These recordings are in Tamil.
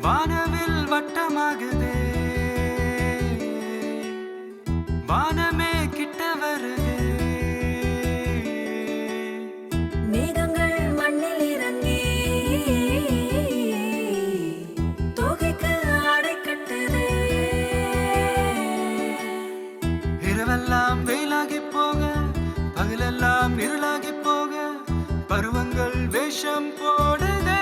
வானவில் வட்டமாகுதே, வானமே கிட்ட வருதே, மேகங்கள் மண்ணில் இறங்கி தோகைக்கு ஆடை கட்டுதே. இரவெல்லாம் வெயிலாகி போக, பகலெல்லாம் இருளாகி போக, பருவங்கள் வேஷம் போடுதே.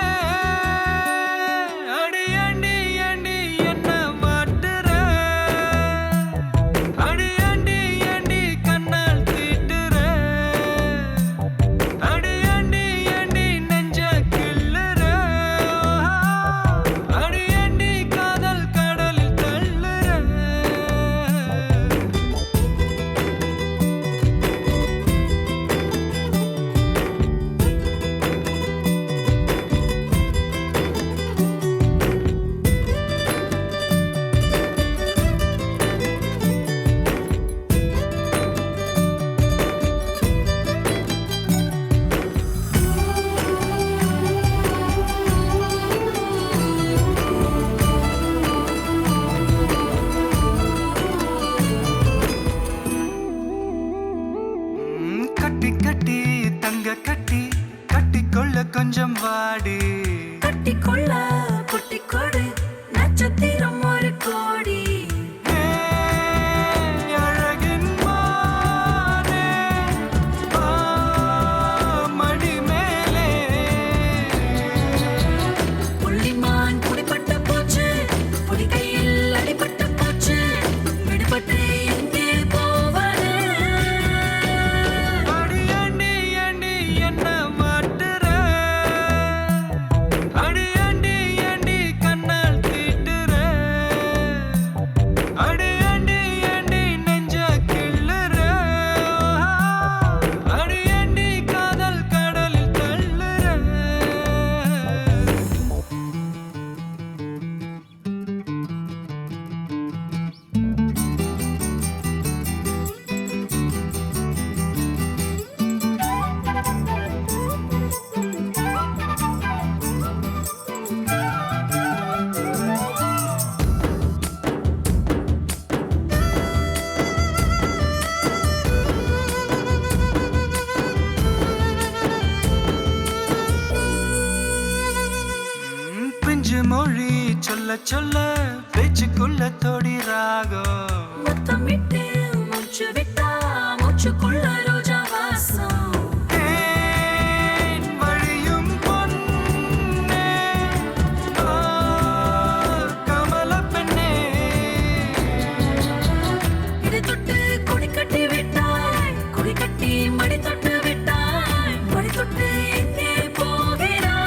கொஞ்சம் வாடி கட்டிக்கொள்ள குட்டிக்கொடு நட்சத்திரம் ஒரு கோடி. அழகின் மானே மடி மேலே புள்ளிமான் குடிப்பட்ட போச்சு, பொடி கையில் அடிபட்ட போச்சு, விடுபட்டு எங்கே போவது? அடியாண்டி ஆண்டி என்ன மாட்டுற, அடியாண்டி ஆண்டி கண்ணால் தீட்டுற, அடியாண்டி ஆண்டி நெஞ்ச கிள்ளுற, அடியாண்டி காதல் கடலில் தள்ளுற. பிஞ்சு மொழி சொல்ல சொல்ல பேச்சுக்குள்ள தொடி ராகம், முத்தமிட்டு மூச்சு விட்டா மூச்சுக்குள்ள ரோஜா வாசம். தேன் வழியும் பொன்னே கமல பெண்ணே. இதை தொட்டு கொடி கட்டி விட்டாய், கொடி கட்டி மடி தொட்டு விட்டாய், மடி தொட்டு எங்கே போகிறாய்?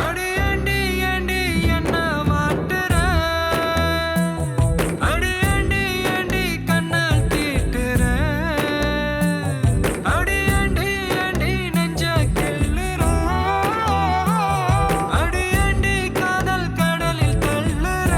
அடியாண்டி ஆண்டி என்ன மாட்டுற, அடியாண்டி ஆண்டி கண்ணால் தீட்டுற, அடியாண்டி ஆண்டி நெஞ்ச கிள்ளுற, அடியாண்டி காதல் கடலில் தள்ளுற.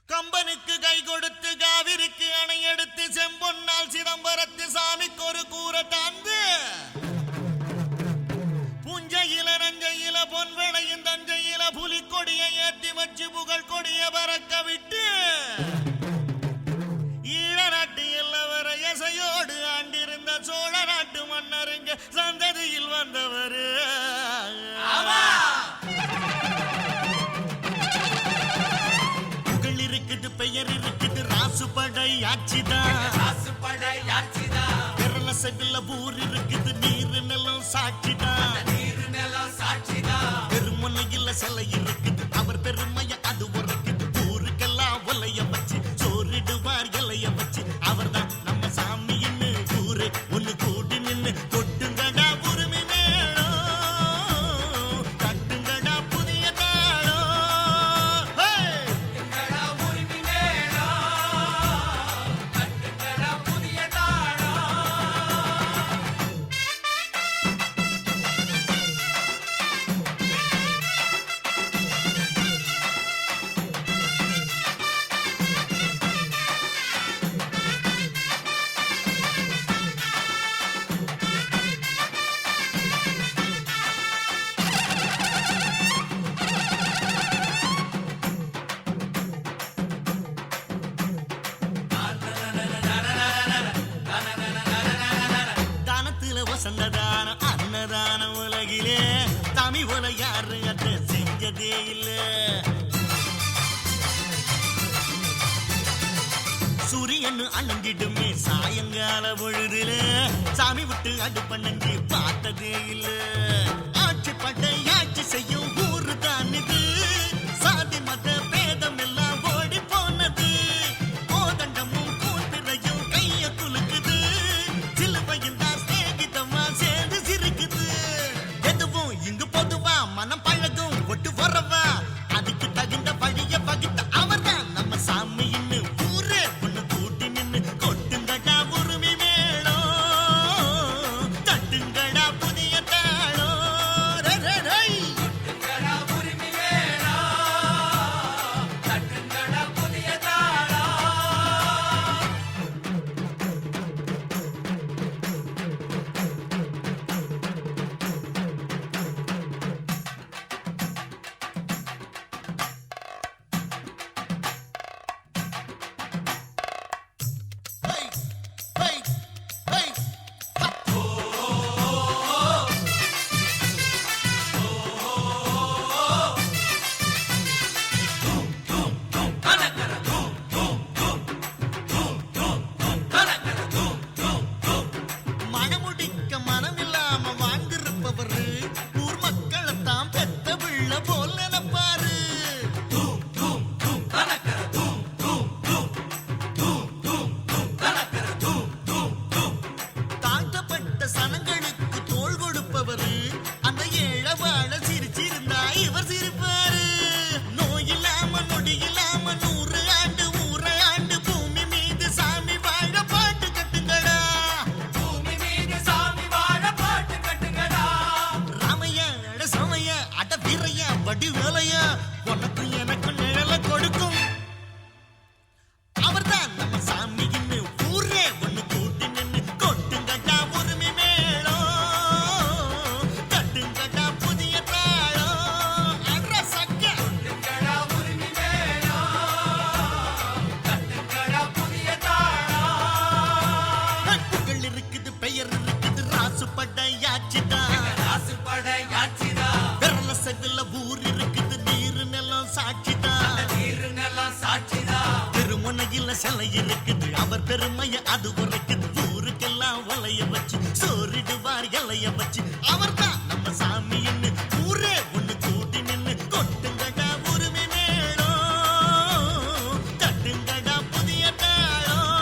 கம்பனுக்கு கை கொடுத்து காவிரிக்கு அணை எடுத்து செம்பொன்னால் சிதம்பரத்து சாமிக்கு ஒரு கூரை தாந்து புஞ்சையில நஞ்சையில பொன்வளையும் தஞ்சையில புலிக்கொடியை ஏற்றி வச்சு புகழ் கொடிய பறக்க விட்டு ஈழ நாட்டு எல்லவர எசையோடு ஆண்டிருந்த சோழ நாட்டு மன்னருங்க சந்ததியில் வந்தவரு படையாச்சிதான் விரல செவில ஊர் இருக்குது நீரு நிலம் சாட்சிதான் பெருமுனையில் சிலை இருக்குது அவர் பெருமைய அது உரைக்குது ஊருக்கெல்லாம் ஒலைய வச்சு சோறிடுவார் இலைய வச்சு அவர்தான் நம்ம சாமின்னு ஊரு ஒண்ணு கூடி நின்னு கொட்டுங்கடா உரிமை மேளம் கட்டுங்கடா புதிய தாளம் தானத்துல வசந்ததான அன்னதான உலகிலே தமி போல யாரு அத செஞ்சதே இல்ல சூரியன் அணங்கிடுமே சாயங்கால பொழுதுல சாமி விட்டு அடுப்பண்ணி பார்த்ததே இல்ல ஆட்சி படையாட்சி செய்யும் ஊரு தான் இது சாதி மத பேதம் எல்லாம் ஓடி போனது கோதண்டமும் கூத்திரையும் கைய குலுக்குது சிலுவையும் தான் சிநேகிதமா சேர்ந்து சிரிக்குது எதுவும் இங்கு பொதுவா மனம் பழகும் ஒட்டு வரவா அதுக்கு தகுந்த வழிய பகித்த அவர்தான் நம்ம சாமின்னு ஊரே ஒண்ணு கூட்டி நின்னு கொட்டுங்கடா உரிமை மேளம் தட்டுங்கடா புதிய தாளம் ரே ரே ரே ஹை ஹை ஹை மனமுடிக்க மனமில்லாம வாழ்ந்திருப்பவரு ஊர் மக்களைத்தான் பெத்த பிள்ளை போல் நினைப்பாரு தாழ்த்தப்பட்ட சனங்களுக்கு தோள் கொடுப்பவரு அந்த ஏழை வாழ சிரிச்சிருந்தா இவர் சிரிப்பாரு நோய் இல்லாம நொடி இல்லாம 100 ஆண்டு ஊரை ஆண்டு பூமி மீது சாமி வாழ பாட்டு கட்டுங்கடா ராமையா அட சமையா அட வீரையா வடி வேலையா உனக்கு எனக்கு நிழல கொடுக்கும் அவர்தான் நம்ம சாமின்னு ஊரே ஒண்ணு கூட்டி நின்னு கொட்டுங்கடா உரிமை மேளம் தட்டுங்கடா புதிய தாளம் அற சக்க புகழ் இருக்குது பெயர் இருக்குது ராசு படையாச்சிதான் விரல செவில ஊர் இருக்குது நீரு நிலம் சாட்சிதான் திருமுனையில் சிலை இருக்குது அவர் பெருமைய அது உரைக்குது ஊருக்கெல்லாம் ஒலைய வச்சு சோறிடுவார் இலைய வச்சு அவர்தான் நம்ம சாமின்னு ஊரே ஒண்ணு கூட்டி நின்னு கொட்டுங்கடா உரிமை மேளம் தட்டுங்கடா புதிய தாளம்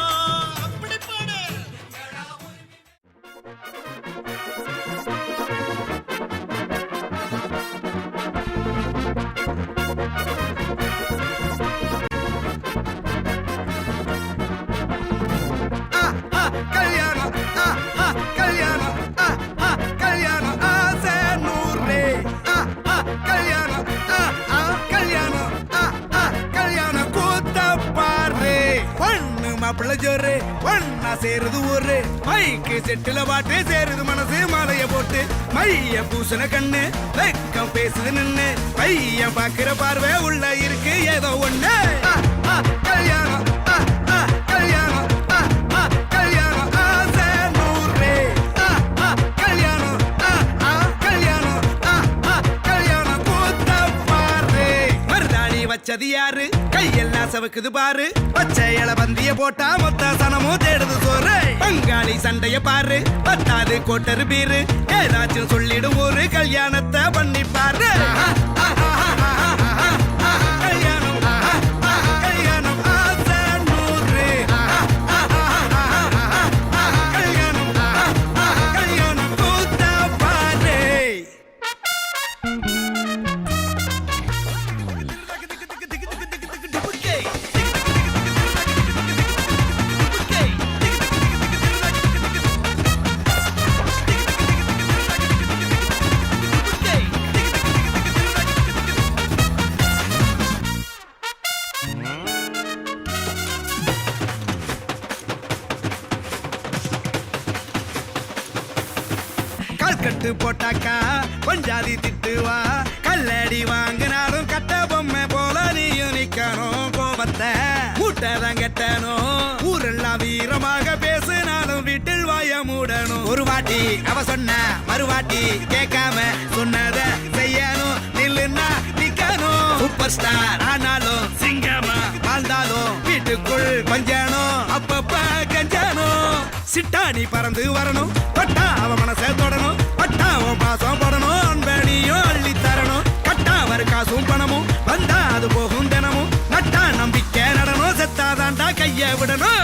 அப்படி பாடு கல்யாணம் கல்யாணம் கல்யாணம் ஆசை நூறு கல்யாணம் கல்யாணம் கல்யாணம் கூத்த பாரு பொண்ணு மாப்பிள்ள ஜோரு ஒன்னா சேருது ஊரு மைக்கு செட்டுல பாட்டு சேருது மனசு மாலைய போட்டு மைய பூசண கண்ணு வெக்கம் பேசுது நின்னு பையன் பாக்குற பார்வை உள்ள இருக்கு ஏதோ ஒண்ணு கல்யாணம் கல்யாணம் கல்யாணம் ஆசை நூறு கல்யாணம் கல்யாணம் கல்யாணம் கூத்த பாரு மருதாணி வச்ச வச்சது யாரு கையெல்லாம் சவுக்குது பாரு பச்சை இல பந்திய போட்டா மொத்த சனமும் தேடுது சோறு பங்காளி சண்டைய பாரு பத்தாது கோட்டரு பீரு ஏதாச்சும் சொல்லிடும் ஒரு கல்யாணத்தை பண்ணி பாரு கல்யாணம் கல்யாணம் ஆசை நூறு கல்யாணம் கல்யாணம் கூத்தா பாரு கட்டு போட்டாக்கா கொஞ்சாதி திட்டுவா கல்லடி வாங்கினாலும் கட்ட பொம்மை போல நீயும் நிக்கணும் கோபத்தை மூட்டதான் கெட்டணும் ஊரெல்லாம் வீரமாக பேசினாலும் வீட்டில் வாய மூடணும் ஒரு வாட்டி அவ சொன்ன மறுவாட்டி கேட்காம சொன்னத செய்யணும் நில்லுன்னா நிக்கணும் சூப்பர் ஸ்டார் ஆனாலும் சிங்கமா வாழ்ந்தாலும் வீட்டுக்குள் கொஞ்சணும் அப்பப்ப கஞ்சணும் சிட்டாணி பறந்து வரணும் பட்டா அவ மனசை தொடணும் பட்டா அவன் பாசம் படணும் அன்பனியும் அள்ளி தரணும் கட்டா வரு காசும் பணமும் வந்தா அது போகும் தினமும் நட்டா நம்பிக்கை நடணும் செத்தாதான்டா கைய விடணும்